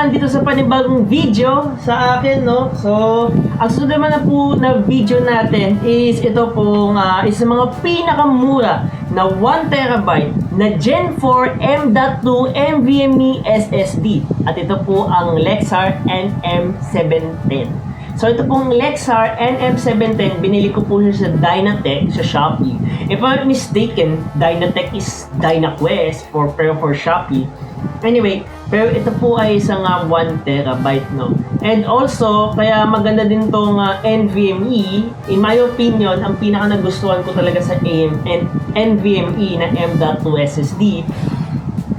naman dito sa panibagong video sa akin, no? So, ang susunod naman na po na video natin is ito pong isa mga pinakamura na 1TB na Gen 4 M.2 NVMe SSD. At ito po ang Lexar NM710. So ito pong Lexar NM710, binili ko po siya sa Dynatech sa Shopee. If I'm not mistaken, Dynatech is DynaQuest pero for Shopee. Anyway, pero ito po ay isang 1TB, no? And also, kaya maganda din tong NVMe. In my opinion, ang pinaka nagustuhan ko talaga sa NVMe na M.2 SSD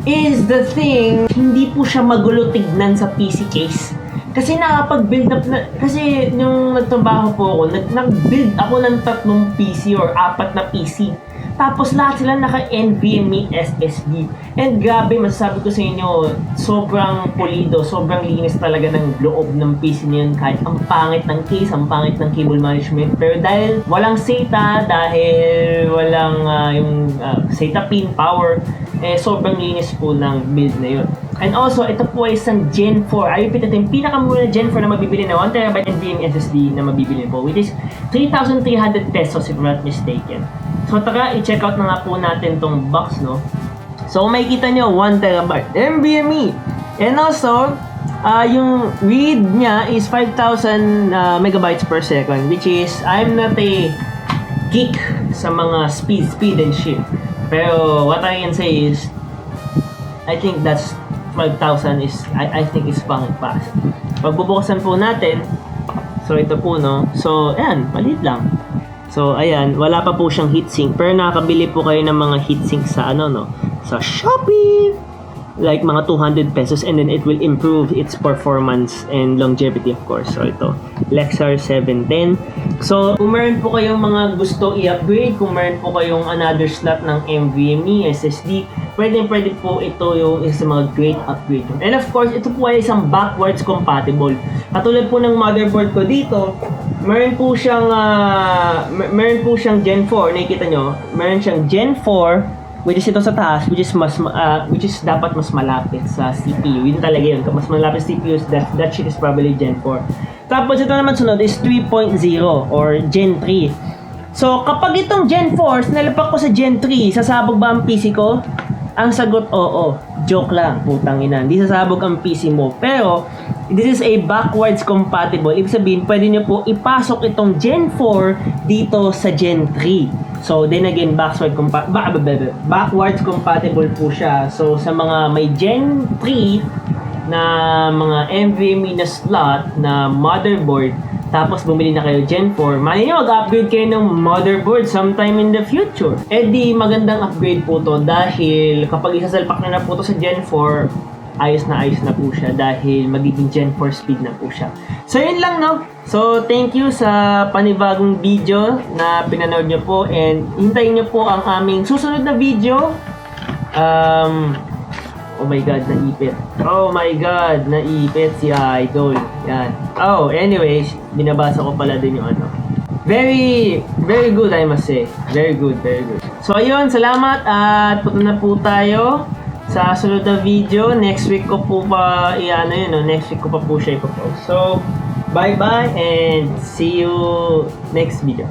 is the thing, hindi po siya magulo tignan sa PC case. Kasi nakapag-build up na, kasi nung nagtrabaho po ako, nag-build ako ng 3 PC or 4 na PC. Tapos lahat sila naka-NVMe SSD. And grabe, masasabi ko sa inyo, sobrang pulido, sobrang linis talaga ng loob ng PC niyon. Kahit ang pangit ng case, ang pangit ng cable management. Pero dahil walang SATA, dahil walang yung SATA pin power, sobrang linis po ng build na yun. And also, ito po ay isang Gen 4. Ay, ito yung pinakamura na Gen 4 na mabibili na 1TB NVMe SSD na mabibili po, which is 3,300 pesos if I'm not mistaken. So, taka, i-check out na nga po natin tong box, no? So, makikita nyo, 1TB NVMe. And also, yung read niya is 5,000 megabytes per second, which is, I'm not a geek sa mga speed and shit. Pero, what I can say is, I think that's 5,000 is, I think is pangit fast. Pagbubukasan po natin, so ito po, no? So, ayan, maliit lang. So, ayan, wala pa po siyang heatsink. Pero nakakabili po kayo ng mga heatsink sa no? Sa Shopee! Like mga 200 pesos, and then it will improve its performance and longevity, of course. So, ito, Lexar 710. So, kung meron po kayong mga gusto i-upgrade, kung meron po kayong another slot ng NVMe SSD, pwede po ito yung isa sa mga great upgrade. And of course, ito po ay isang backwards compatible. Katulad po ng motherboard ko dito, meron po siyang Gen 4, nakikita nyo, meron siyang Gen 4, which is ito sa taas, which is dapat mas malapit sa CPU. Yun talaga yun. Mas malapit sa CPU, that shit is probably Gen 4. Tapos ito naman sunod is 3.0 or Gen 3. So, kapag itong Gen 4, nalapak ko sa Gen 3, sasabog ba ang PC ko? Ang sagot, oo. Joke lang, putang ina. Hindi sasabog ang PC mo. Pero, this is a backwards compatible. Ibig sabihin, pwede nyo po ipasok itong Gen 4 dito sa Gen 3. So, then again, backwards compatible po siya. So, sa mga may Gen 3 na mga NVMe na slot na motherboard, tapos bumili na kayo Gen 4, mali nyo, mag-upgrade kayo ng motherboard sometime in the future. Eh di, magandang upgrade po to dahil kapag isasalpak na po to sa Gen 4, ayos na po siya dahil magiging Gen 4 speed na po siya. So, yun lang, no? So, thank you sa panibagong video na pinanood nyo po, and hintayin nyo po ang aming susunod na video. Oh my God, naipit. Oh my God, naipit si Idol. Yan. Oh, anyways, binabasa ko pala din yung ano. Very good, I must say. Very good. So, ayun, salamat at punta na po tayo sa sunod na video. Next week ko po pa next week ko pa po siya ipopost. So, bye-bye and see you next video.